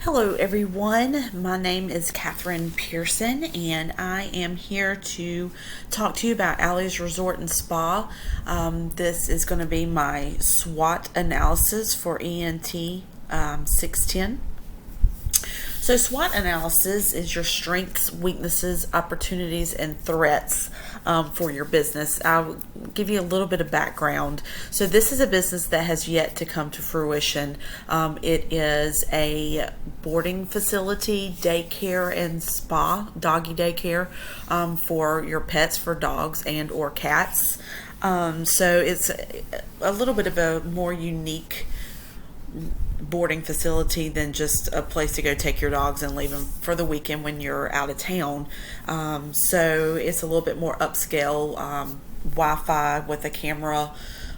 Hello, everyone. My name is Catherine Pearson, and I am here to talk to you about Allie's Resort and Spa. This is going to be my SWOT analysis for ENT 610. So, SWOT analysis is your strengths, weaknesses, opportunities, and threats for your business. I'll give you a little bit of background. So, this is a business that has yet to come to fruition. It is a boarding facility, daycare, and spa, doggy daycare for your pets, for dogs and or cats. So, it's a little bit of a more unique boarding facility than just a place to go take your dogs and leave them for the weekend when you're out of town. So it's a little bit more upscale, Wi-Fi with a camera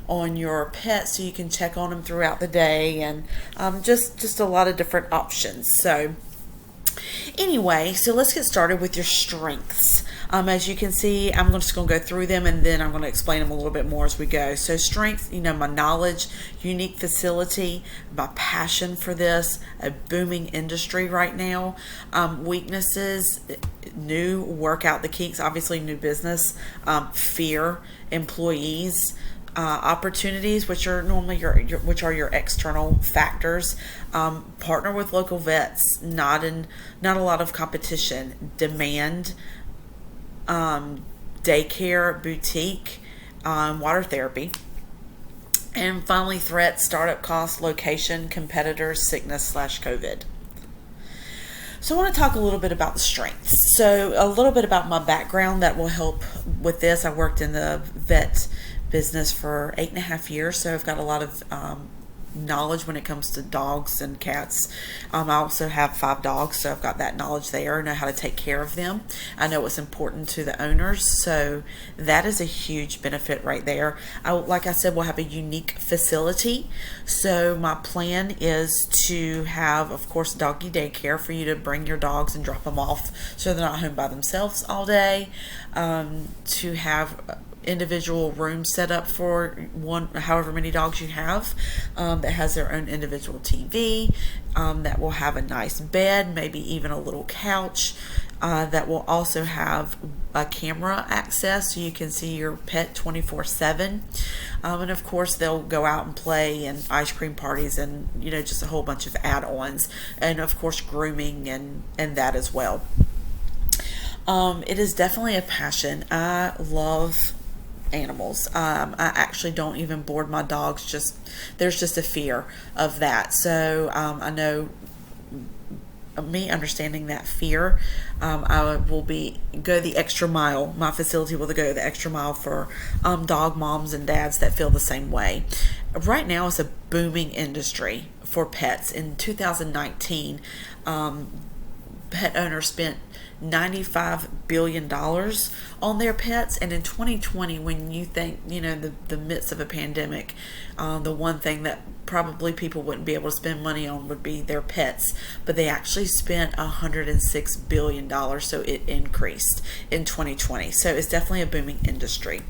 on your pet so you can check on them throughout the day, and just a lot of different options. So anyway, so let's get started with your strengths. As you can see, I'm just going to go through them and then I'm going to explain them a little bit more as we go. So strengths, my knowledge, unique facility, my passion for this, a booming industry right now. Weaknesses, new, work out the kinks, obviously new business, fear, employees, opportunities, which are normally your external factors. Partner with local vets, not a lot of competition. Demand, daycare, boutique, water therapy. And finally, threats, startup costs, location, competitors, sickness/COVID. So I want to talk a little bit about the strengths. So a little bit about my background that will help with this. I worked in the vet business for 8.5 years, so I've got a lot of knowledge when it comes to dogs and cats. I also have 5 dogs, so I've got that knowledge there. I know how to take care of them. I know what's important to the owners, so that is a huge benefit right there. Like I said, we'll have a unique facility. So my plan is to have, of course, doggy daycare for you to bring your dogs and drop them off so they're not home by themselves all day. To have individual rooms set up for however many dogs you have, that has their own individual TV, that will have a nice bed, maybe even a little couch, that will also have a camera access so you can see your pet 24/7, and of course they'll go out and play, and ice cream parties, and just a whole bunch of add-ons, and of course grooming and that as well. It is definitely a passion. I love animals. I actually don't even board my dogs, there's just a fear of that. So I know, me understanding that fear, I will go the extra mile. My facility will go the extra mile for dog moms and dads that feel the same way. Right now it's a booming industry for pets. In 2019, pet owners spent $95 billion on their pets, and in 2020, when you think the midst of a pandemic, the one thing that probably people wouldn't be able to spend money on would be their pets, but they actually spent $106 billion, so it increased in 2020. So it's definitely a booming industry.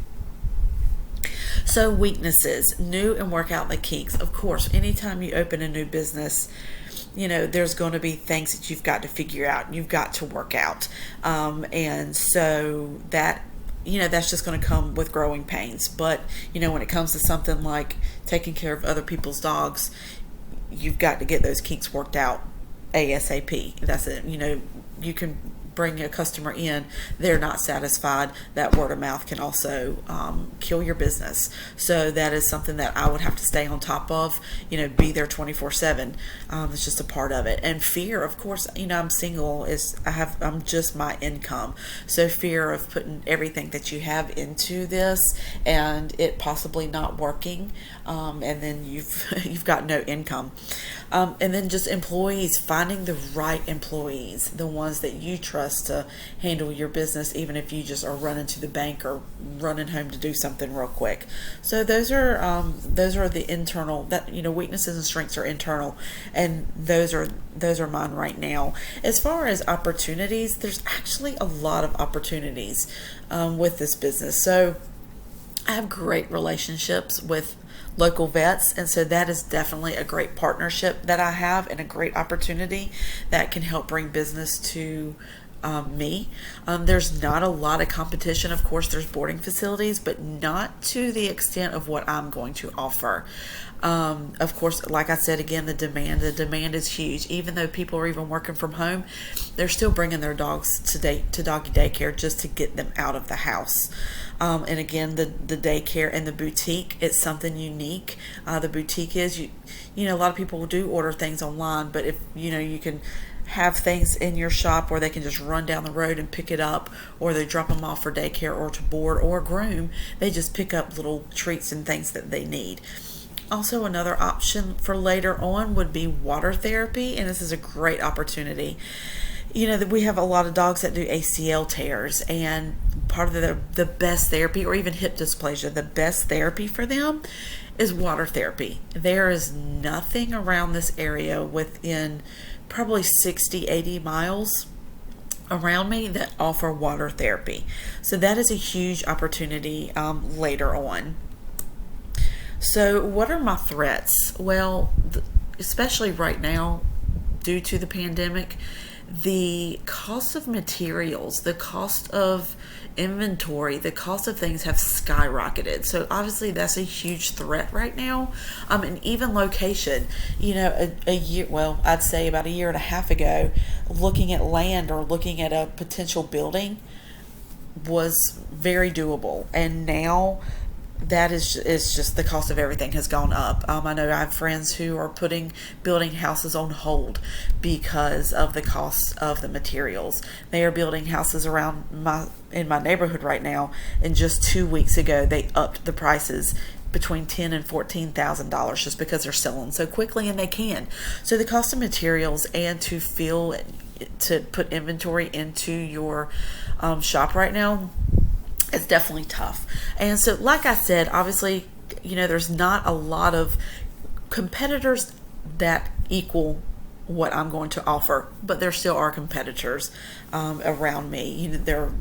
So weaknesses, new and work out the kinks. Of course, anytime you open a new business, there's going to be things that you've got to figure out, you've got to work out. And so that, that's just going to come with growing pains. But, when it comes to something like taking care of other people's dogs, you've got to get those kinks worked out ASAP. That's it. You can bring a customer in, they're not satisfied, that word of mouth can also kill your business. So that is something that I would have to stay on top of, be there 24/7. It's just a part of it. And fear, of course, I'm single, I'm just my income. So fear of putting everything that you have into this and it possibly not working, and then you've got no income. And then just employees, finding the right employees, the ones that you trust to handle your business, even if you just are running to the bank or running home to do something real quick. So those are the internal, that weaknesses and strengths are internal, and those are mine right now. As far as opportunities, there's actually a lot of opportunities with this business. So I have great relationships with local vets. And so that is definitely a great partnership that I have and a great opportunity that can help bring business to me. There's not a lot of competition. Of course, there's boarding facilities, but not to the extent of what I'm going to offer. Of course, like I said, again, the demand is huge. Even though people are even working from home, they're still bringing their dogs to doggy daycare just to get them out of the house. And again, the daycare and the boutique, it's something unique. The boutique is, a lot of people do order things online, but if, you can have things in your shop where they can just run down the road and pick it up, or they drop them off for daycare or to board or groom. They just pick up little treats and things that they need. Also, another option for later on would be water therapy, and this is a great opportunity. We have a lot of dogs that do ACL tears, and part of the best therapy, or even hip dysplasia, the best therapy for them is water therapy. There is nothing around this area within probably 60-80 miles around me that offer water therapy. So that is a huge opportunity later on. So what are my threats? Well, especially right now, due to the pandemic, the cost of materials, the cost of inventory, the cost of things have skyrocketed. So obviously that's a huge threat right now. And even location, a year, well, I'd say about a year and a half ago, looking at land or looking at a potential building was very doable. And now that is just the cost of everything has gone up. I know I have friends who are building houses on hold because of the cost of the materials. They are building houses in my neighborhood right now, and just 2 weeks ago they upped the prices between $10,000 and $14,000 just because they're selling so quickly, and they can. So the cost of materials and to put inventory into your shop right now, it's definitely tough. And so, like I said, obviously, there's not a lot of competitors that equal what I'm going to offer, but there still are competitors around me. There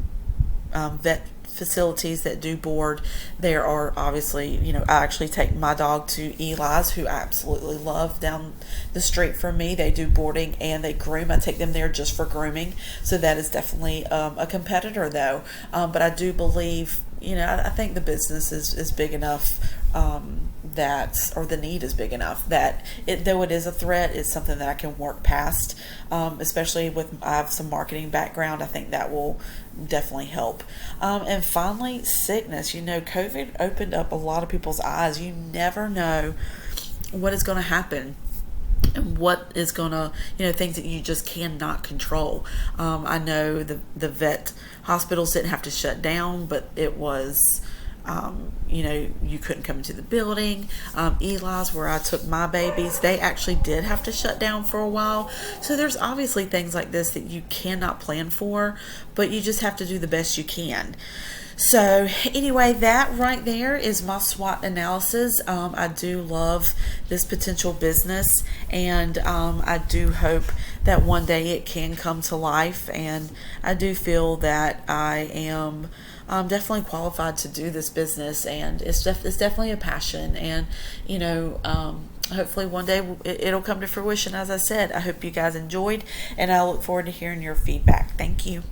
are vet facilities that do board. There are obviously, I actually take my dog to Eli's, who I absolutely love, down the street from me. They do boarding and they groom. I take them there just for grooming. So that is definitely a competitor, though. But I do believe, I think the business is big enough or the need is big enough that though it is a threat, it's something that I can work past, especially I have some marketing background. I think that will definitely help. And finally, sickness. COVID opened up a lot of people's eyes. You never know what is going to happen and what is going to, things that you just cannot control. I know the vet hospitals didn't have to shut down, but it was, you couldn't come into the building. Eli's, where I took my babies, they actually did have to shut down for a while. So there's obviously things like this that you cannot plan for, but you just have to do the best you can. So anyway, that right there is my SWOT analysis. I do love this potential business, and I do hope that one day it can come to life, and I do feel that I am definitely qualified to do this business, and it's definitely a passion, and hopefully one day it'll come to fruition. As I said, I hope you guys enjoyed, and I look forward to hearing your feedback. Thank you.